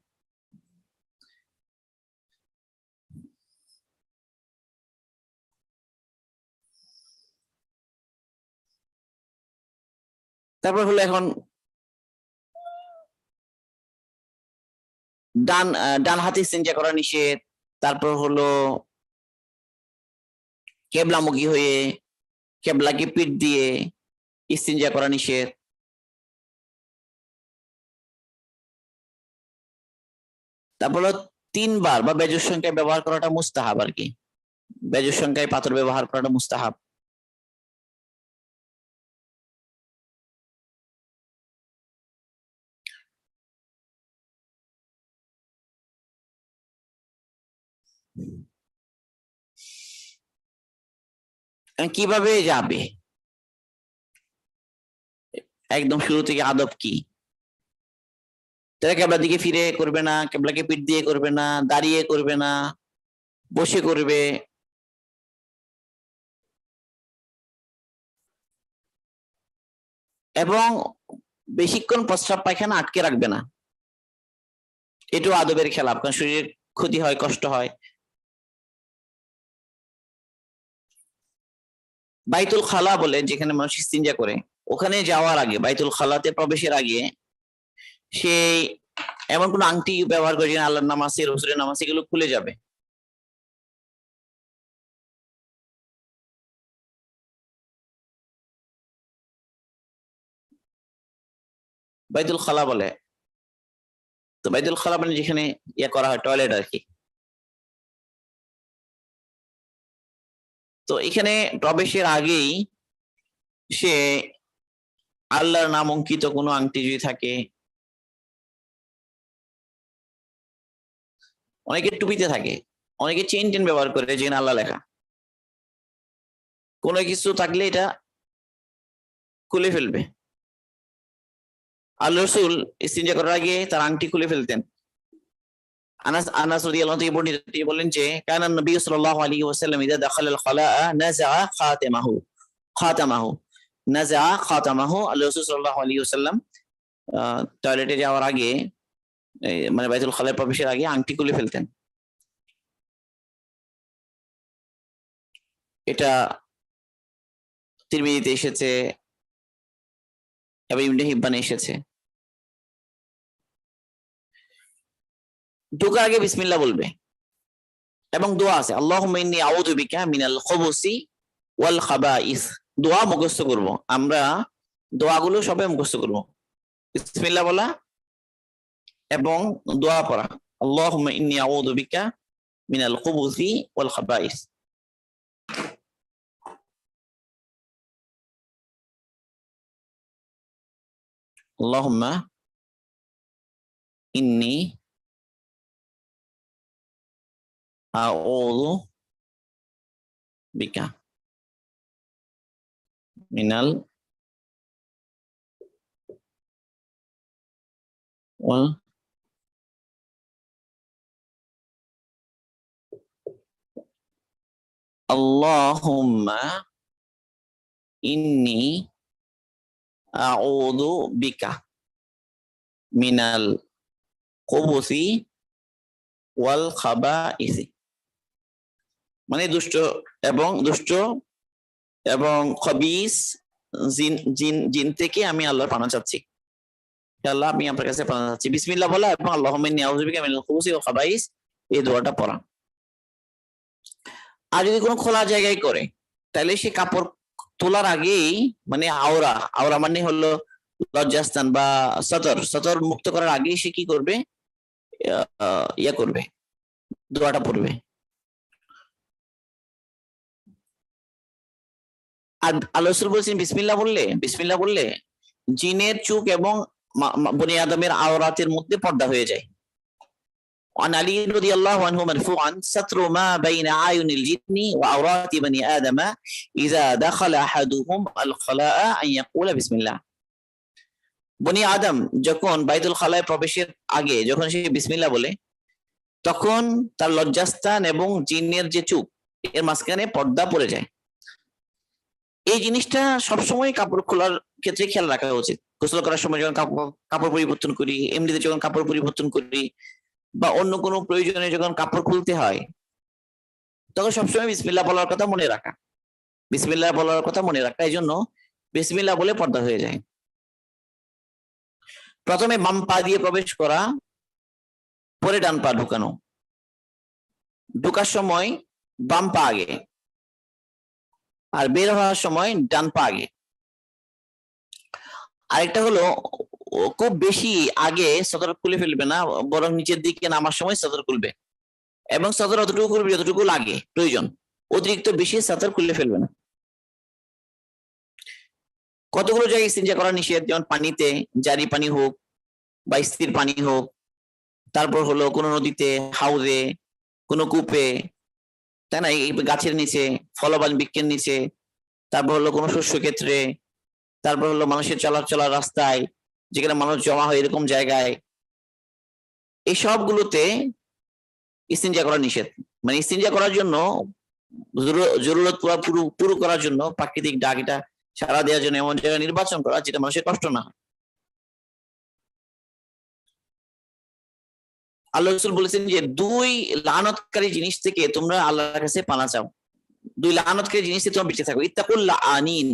তারপর হলো এখন ডান হাতে ইস্তিনজা করা নিষেধ। তারপর হলো কেবলামুখী হয়ে কেবলাকে পিঠ দিয়ে ইস্তিনজা করা নিষেধ। তারপর হলো 3 বার বা বেজোর সংখ্যায় ব্যবহার করাটা মুস্তাহাব আর কি, বেজোর সংখ্যায় পাথর ব্যবহার করাটা মুস্তাহাব। কিভাবে যাবে, একদম শুরু থেকে আদব কি। তারা কেবলার দিকে ফিরে করবে না, কেবলাকে পিঠ দিয়ে করবে না, দাঁড়িয়ে করবে না, বসে করবে। এবং বেশিক্ষণ প্রস্রাব পায়খানা আটকে রাখবে না, এটাও আদবের খেলাফ, কারণ শরীরের ক্ষতি হয়, কষ্ট হয়। বাইতুল খালা বলে যেখানে মানুষ ইস্তিনজা করে, ওখানে যাওয়ার আগে, বাইতুল খালাতে প্রবেশের আগে সে এমন কোন আংটি ব্যবহার করে যেন আল্লাহর নাম আছে, রসুলের নাম আছে, এগুলো খুলে যাবে। বাইতুল খালা বলে। তো বাইতুল খালা মানে যেখানে ইয়ে করা হয়, টয়লেট আর কি। তো এখানে প্রবেশের আগেই সে আল্লাহর নাম অঙ্কিত কোনো আংটি যদি থাকে, অনেকে টুপিতে থাকে, অনেকে চেন টেন ব্যবহার করে যেখানে আল্লাহ লেখা, কোনো কিছু থাকলে এটা খুলে ফেলবে। আল্লাহ রসুল ইস্তিনজা করার আগে তার আংটি খুলে ফেলতেন। আনাস রাদিয়াল্লাহু থেকে বর্ণিত, তিনি বলেন যে কানা নবী সাল্লাল্লাহু আলাইহি ওয়াসাল্লাম ইযা দাখালাল খালাআ নাযআ খাতামাহু। নাজা খাতামাহু, আল্লাহ রাসূল সাল্লাল্লাহু আলাইহি ওয়াসাল্লাম টয়লেটে যাওয়ার আগে মানে বাইতুল খালায় প্রবেশের আগে আংটি খুলে ফেলতেন। এটা তিরমিজিতে এসেছে এবং ইবনে হিব্বানে এসেছে। ঢোকার আগে বিসমিল্লাহ বলবে এবং দোয়া আছে, আল্লাহুম্মা ইন্নী আউযু বিকা মিনাল খুবুসি ওয়াল খাবাইস। দোয়া মুখস্থ করব, আমরা দোয়াগুলো সবাই মুখস্থ করব। বিসমিল্লাহ বলা এবং দোয়া পড়া, আল্লাহুম্মা ইন্নী আউযু বিকা মিনাল খুবুসি ওয়াল খাবাইস। আল্লাহুম্মা ইন্নী আউযু বিকা মিনাল ওয়াল আল্লাহুম্মা ইন্নী আউযু বিকা মিনাল খুবুসি ওয়াল খাবাইসি। মানে দুষ্ট এবং খবিস জিন থেকে আমি আল্লাহর পানা চাচ্ছি। আল্লাহ, আমি আপনার কাছে পানা চাচ্ছি। বিসমিল্লাহ বলা এবং আল্লাহুম্মা ইন্নী আউযু বিকা মিনাল খুবুসি ওয়াল খাবাইস, এই দোয়াটা পড়া। আর যদি কোনো খোলা জায়গায় করে, তাহলে সে কাপড় তোলার আগেই মানে আওরা মানে হলো লজ্জাস্থান বা সতর মুক্ত করার আগেই সে কি করবে, ইয়া করবে, দোয়াটা পড়বে। আর আল্লাহ রাসূল বলেছেন বিসমিল্লাহ বললে জিনের চোখ এবং বনি আদমের আওরাতের মধ্যে পর্দা হয়ে যায়। عن علي رضي الله عنه مرفوعا ستر ما بين أعين الجن وعورات بني آدم إذا دخل أحدهم الخلاء أن يقول بسم الله। বনি আদম যখন বাইতুল খালায় প্রবেশের আগে যখন সে বিসমিল্লাহ বলে, তখন তার লজ্জাস্থান এবং জিনের যে চোখ এর মাঝখানে পর্দা পড়ে যায়। এই জিনিসটা সবসময় কাপড় খোলার ক্ষেত্রে খেয়াল রাখা উচিত। গোসল করার সময় যখন কাপড় পরিবর্তন করি, এমনিতে যখন কাপড় পরিবর্তন করি, বা অন্য কোনো প্রয়োজনে যখন কাপড় খুলতে হয়, তখন সবসময় বিসমিল্লাহ বলার কথা মনে রাখা। এই জন্য বিসমিল্লাহ বলে পর্দা হয়ে যায়। প্রথমে বাম পা দিয়ে প্রবেশ করা, পরে ডান পা ঢুকানো। ঢোকার সময় বাম পা আগে, আর বের হওয়ার সময় ডান পা আগে। আরেকটা হলো, খুব বেশি আগে সদর খুলে ফেলবে না, বরং নিচের দিকে নামার সময় সদর খুলবে এবং সদর অতটুকু খুলবে যতটুকু লাগে প্রয়োজন, অতিরিক্ত বেশি সদর খুলে ফেলবে না। কতগুলো জায়গায় ইস্তিনজা করা নিষেধ, যেমন পানিতে, জারি পানি হোক বা স্থির পানি হোক, তারপর হলো কোনো নদীতে, হাউজে, কোনো কূপে, তাই না, এই গাছের নিচে, ফলবান বৃক্ষের নিচে, তারপর হলো কোনো শস্য ক্ষেত্রে, তারপর হলো মানুষের চলার রাস্তায়, যেখানে মানুষ জমা হয় এরকম জায়গায়, এই সবগুলোতে ইস্তিনজা করা নিষেধ। মানে ইস্তিনজা করার জন্য জরুরত পুরো করার জন্য প্রাকৃতিক ডাক এটা সারা দেওয়ার জন্য এমন জায়গা নির্বাচন করা যেটা মানুষের কষ্ট না হয়। আল্লাহ রাসূল বলেছেন যে 2 লানতকারী জিনিস থেকে তোমরা আল্লাহর কাছে পানা চাও। 2 লানতকারী জিনিস থেকে তোমরা বেঁচে থাকো। ইত্তাকুল লাআনিন।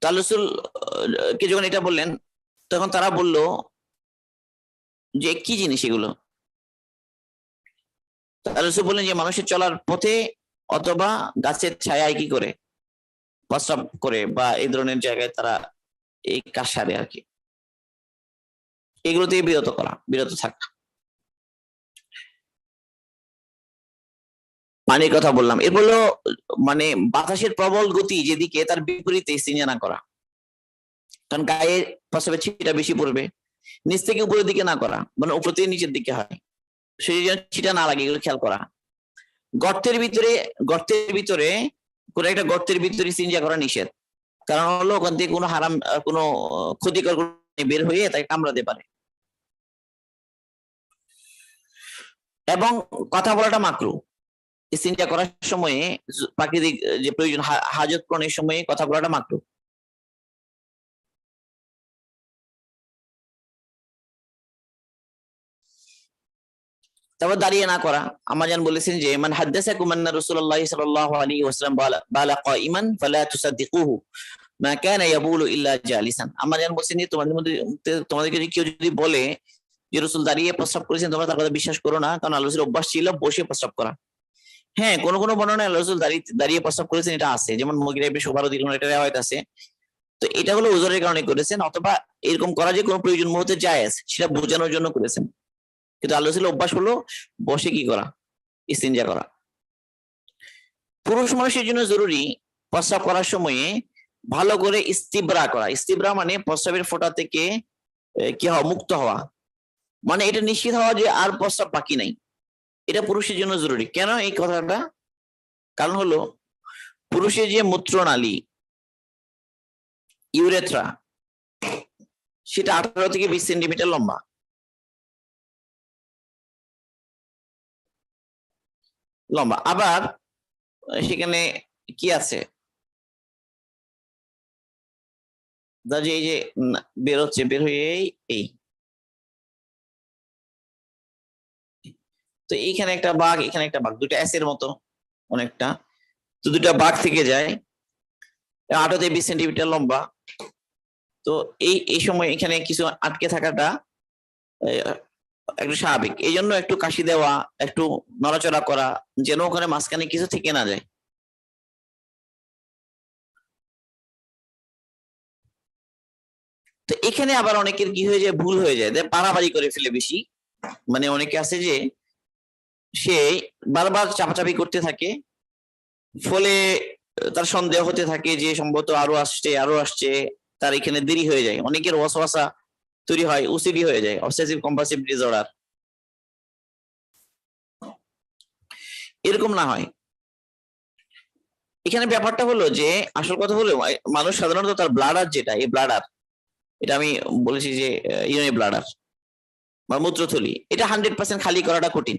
আল্লাহ রাসূল কে যখন এটা বললেন, তখন তারা বলল যে কি জিনিস এগুলো? আল্লাহ রাসূল বললেন যে মানুষের চলার পথে অথবা গাছের ছায়ায় কি করে, প্রস্রাব করে, বা এই ধরনের জায়গায় তারা এই কাজ সারে আর কি। এগুলো থেকে বিরত থাকা। পানির কথা বললাম। এর হলো মানে বাতাসের প্রবল গতি যেদিকে, তার বিপরীতে ইস্তিনজা না করা। কারণ গায়ে প্রস্রাবের ছিটা বেশি পড়বে। নিচ থেকে উপরের দিকে না করা, মানে উপর থেকে নিচের দিকে হয়, সেই জন্য ছিটা না লাগে, এগুলো খেয়াল করা। গর্তের ভিতরে কোন একটা গর্তের ভিতরে ইস্তিনজা করা নিষেধ। কারণ হলো ওখান থেকে কোনো ক্ষতিকর বের হয়ে তাকে কামড়াতে পারে। এবং কথা বলাটা মাকরুহ। ইস্তিনজা করার সময়ে প্রাকৃতিক যে প্রয়োজন হাজত পূরণের সময়ে কথা বলাটা মাকরুহ। তারপর দাঁড়িয়ে না করা, আমাজান বলেছেন যে মান হাদ্দাসাকুম আন্না রাসূলুল্লাহ সাল্লাল্লাহু আলাইহি ওয়াসাল্লাম বালা কাইমান ফালা তুসাদ্দিকুহু মা কানা ইয়াবুলু ইল্লা জালিসান। আমাজান বলেছেন যে তোমাদেরকে কেউ যদি বলে যে রাসূল দাঁড়িয়ে প্রস্রাব করেছেন, তোমরা তার কথা বিশ্বাস করো না, কারণ আল্লাহ রাসূলের অভ্যাস ছিল বসে প্রস্রাব করা। হ্যাঁ, কোন কোন বর্ণনায় আল্লাহ রাসূল দাঁড়িয়ে প্রস্রাব করেছেন এটা আছে, যেমন মুগিরা ইবনে শুবার রাদিয়াল্লাহু আনহু এটা রিওয়ায়াত আছে। তো এটা হলো ওযরের কারণে করেছেন, অথবা এরকম করা যে কোনো প্রয়োজন মুহূর্তে জায়েজ, সেটা বোঝানোর জন্য করেছেন। কিন্তু আল্লাহ রাসূলের অভ্যাস হলো বসে কি করা, ইস্তিনজা করা। পুরুষ মানুষের জন্য জরুরি প্রস্রাব করার সময়ে ভালো করে ইস্তিবরা করা। ইস্তিবরা মানে প্রস্রাবের ফোঁটা থেকে কি হওয়া, মুক্ত হওয়া, মানে এটা নিশ্চিত হওয়া যে আর প্রস্রাব বাকি নাই। এটা পুরুষের জন্য জরুরি। কেন এই কথাটা? কারণ হলো পুরুষের যে মূত্রনালী ইউরেথ্রা, সেটা 18 থেকে 20 সেন্টিমিটার লম্বা। আবার সেখানে কি আছে, এই যে বেরোচ্ছে, বের হয়ে এই তো এইখানে একটা বাঘ, এখানে একটা বাঘ, দুটো অ্যাসের মতো অনেকটা, তো দুটা বাঘ থেকে যায়, 18 থেকে 20 সেন্টিমিটার লম্বা। তো এই সময় এখানে কিছু আটকে থাকাটা একটু স্বাভাবিক। এই জন্য একটু কাশি দেওয়া, একটু নড়াচড়া করা, যেন ওখানে মাঝখানে কিছু থেকে না যায়। তো এখানে আবার অনেকের কি হয়ে যায়, ভুল হয়ে যায়, পারাবাড়ি করে ফেলে বেশি। মানে অনেকে আছে যে সে বারবার চাপাচাপি করতে থাকে, ফলে তার সন্দেহ হতে থাকে যে সম্ভবত আরো আসছে, তার এখানে দেরি হয়ে যায়। অনেকের ওয়াসওয়াসা তৈরি হয়, ওসিডি হয়ে যায়, অবসেসিভ কম্পালসিভ ডিসঅর্ডার। এরকম না হয়। এখানে ব্যাপারটা হলো যে আসল কথা হলো মানুষ সাধারণত তার ব্লাডার যেটা, এই ব্লাডার, এটা আমি বলেছি যে ইউরিনারি ব্লাডার বা মূত্রথলি, এটা 100% খালি করাটা কঠিন।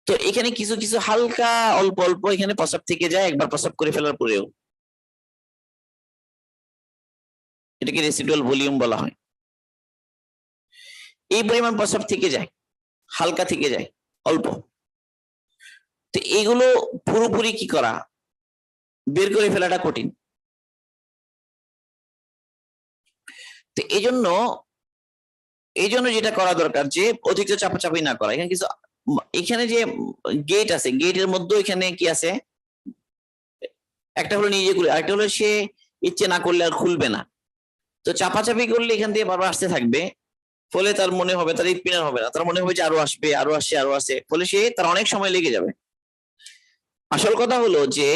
তো এখানে কিছু কিছু হালকা অল্প অল্প এখানে প্রস্রাব থেকে যায় একবার প্রস্রাব করে ফেলার পরেও, এটাকে রেসিডুয়াল ভলিউম বলা হয়। এই পরিমাণ প্রস্রাব থেকে যায়, হালকা থেকে যায়, অল্প। তো এইগুলো পুরোপুরি কি করা, বের করে ফেলাটা কঠিন। তো এই জন্য যেটা করা দরকার যে অতিরিক্ত চাপাচাপি না করা। এখানে কিছু, এখানে যে গেট আছে, গেটের মধ্যে এখানে কি আছে, একটা হলো নিজে খুলে, আরেকটা হলো সে ইচ্ছে না করলে আর খুলবে না। তো চাপাচাপি করলে এখান থেকে বারবার আসতে থাকবে, ফলে তার মনে হবে, তার ইতমিনান হবে না, তার মনে হবে যে আরো আসবে, আরো আসছে, আরো আসে, ফলে তার অনেক সময় লেগে যাবে। আসল কথা হলো যে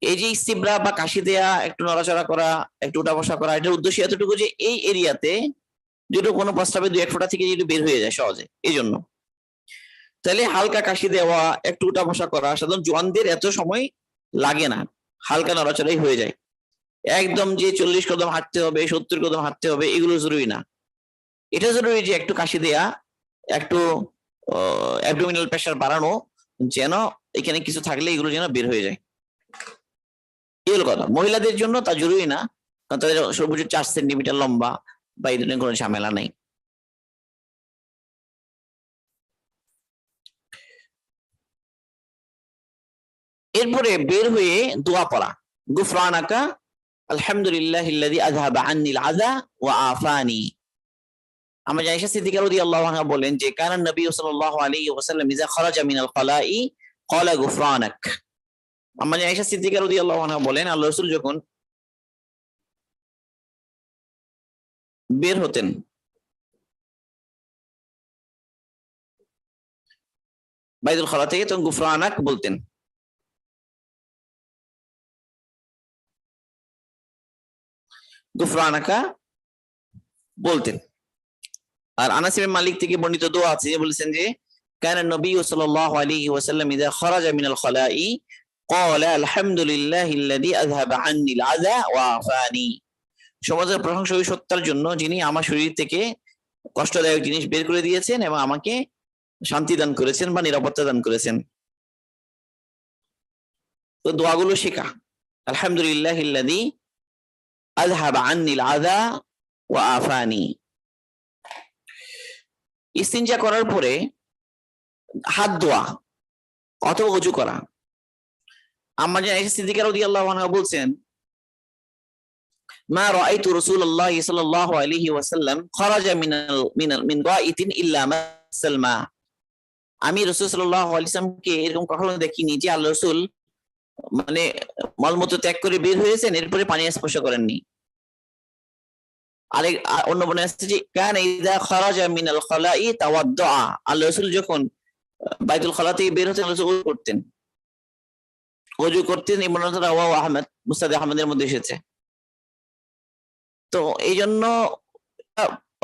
এই যে ইস্তিবরা বা কাশি দেয়া, একটু নড়াচড়া করা, একটু উঠা বসা করা, এটার উদ্দেশ্য এতটুকু যে এই এরিয়াতে যেটা কোনো প্রস্তাবে 2-1 ফোঁটা থেকে যদি বের হয়ে যায় সহজে, এই জন্য। তাহলে হালকা কাশি দেওয়া, একটু উঠা বসা করা, সাধারণ জোয়ানদের এত সময় লাগে না, হালকা নড়াচড়াই হয়ে যায়। একদম যে 40 কদম হাঁটতে হবে, 70 কদম হাঁটতে হবে, এগুলো জরুরি না। এটা জরুরি যে একটু কাশি দেয়া, একটু অ্যাবডোমিনাল প্রেসার বাড়ানো, যেন এখানে কিছু থাকলে এগুলো যেন বের হয়ে যায়। এগুলো কথা মহিলাদের জন্য তা জরুরি না, কারণ তাদের সর্বোচ্চ 4 সেন্টিমিটার লম্বা, বা এই ধরনের কোনো ঝামেলা নেই। এরপরে বের হয়ে দোয়া পড়া, গুফরানাকা আলহামদুলিল্লাহিল্লাযী আযহাবা আন্নিল আযা ওয়া আফানি। আমরা আয়েশা সিদ্দিকা রাদিয়াল্লাহু আনহা বলেন যে কানা নবী সাল্লাল্লাহু আলাইহি ওয়াসাল্লাম ইযা খারাজা মিনাল খালাই ক্বালা গুফরানাক। আমরা আয়েশা সিদ্দিকা রাদিয়াল্লাহু আনহা বলেন আল্লাহর রাসূল যখন বের হতেন, বাইতুল খালা থেকে, তখন গুফরানাক বলতেন। গুফরানাকা বলতেন। আর আনাস ইবনে মালিক থেকে বর্ণিত দোয়া আছে, যে বলেছেন যে কানা নবী সাল্লাল্লাহু আলাইহি ওয়াসাল্লাম ইযা খারাজা মিনাল খালাই ক্বালা আলহামদুলিল্লাহিল্লাযী আযহাবা আন্নিল আযা ওয়া আফানি। সমাজের প্রশংসা ওই সত্তার জন্য যিনি আমার শরীর থেকে কষ্টদায়ক জিনিস বের করে দিয়েছেন এবং আমাকে শান্তি দান করেছেন বা নিরাপত্তা দান করেছেন। তো দোয়াগুলো শেখা, আলহামদুলিল্লাহিল্লাযী আযহাবা আন্নিল আযা ওয়া আফানি। ইস্তিনজা করার পরে হাত ধোয়া অথবা ওযু করা। আম্মা জান আয়েশা সিদ্দিকা রাদিয়াল্লাহু আনহা বলছেন, মা রাআইতু রাসূলুল্লাহ সাল্লাল্লাহু আলাইহি ওয়াসাল্লাম খারাজা মিন গাইতিন ইল্লা মাসাল মা। আমি রাসূল সাল্লাল্লাহু আলাইহি ওয়াসাল্লামকে এরকম কখনো দেখিনি যে আল্লাহ রাসূল মানে মলমূত্র ত্যাগ করে বের হয়েছেন এরপরে পানি স্পর্শ করেননি। আরেক অন্য বর্ণনায় আসছে যে কানা ইযা খারাজা মিনাল খালা'i তাওয়াদ্দা। আল্লাহ রাসূল যখন বাইতুল খালা থেকে বের হতেন ওযু করতেন, ওযু করতেন। ইবনে রাওয়াহ আহমদ মুসনাদ আহমদের মধ্যে এসেছে। তো এই জন্য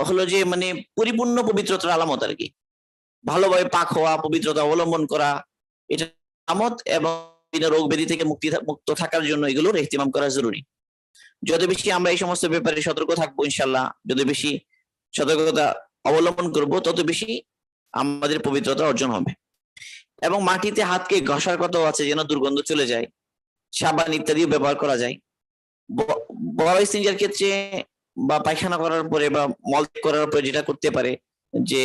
হলো যে মানে পরিপূর্ণ পবিত্রতার আলামত আর কি, ভালোভাবে পাক হওয়া, পবিত্রতা অবলম্বন করা, এটা আলামত। এবং রোগ ব্যাধি থেকে মুক্ত থাকার জন্য এগুলোর ইহতিমাম করা জরুরি। যত বেশি আমরা এই সমস্ত ব্যাপারে সতর্ক থাকবো ইনশাআল্লাহ, যত বেশি সতর্কতা অবলম্বন করব, তত বেশি আমাদের পবিত্রতা অর্জন হবে। এবং মাটিতে হাতকে ঘষার কথাও আছে যেন দুর্গন্ধ চলে যায়। সাবান ইত্যাদিও ব্যবহার করা যায়। বড় ইস্তিনজার ক্ষেত্রে বা পায়খানা করার পরে বা মল করার পরে যেটা করতে পারে যে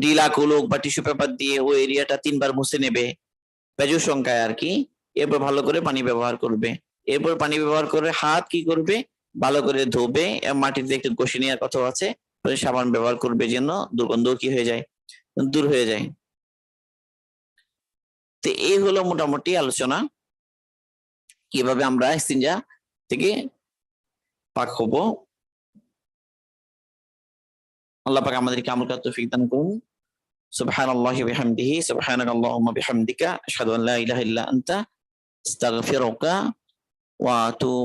ডিলা কুলুক বা টিস্যু পেপার দিয়ে ওই এরিয়াটা 3 বার মুছে নেবে পেজুর সংখ্যায় আর কি। এরপর ভালো করে পানি ব্যবহার করবে। এরপর পানি ব্যবহার করে হাত কি করবে, ভালো করে ধোবে, মাটিতে একটু ঘষে নেওয়ার কথা আছে, সাবান ব্যবহার করবে যেন দুর্গন্ধ কি হয়ে যায়, দূর হয়ে যায়। তো এই হলো মোটামুটি আলোচনা কিভাবে আমরা ইস্তিনজা থেকে পাক হবো। আল্লাহ পাক আমাদেরকে আমল করার তৌফিক দান করুন। সুবহানাল্লাহি ওয়া বিহামদিহি, সুবহানাকাল্লাহুম্মা বিহামদিকা, আশহাদু আন লা ইলাহা ইল্লা আনতা, আস্তাগফিরুকা ওয়া আতুবু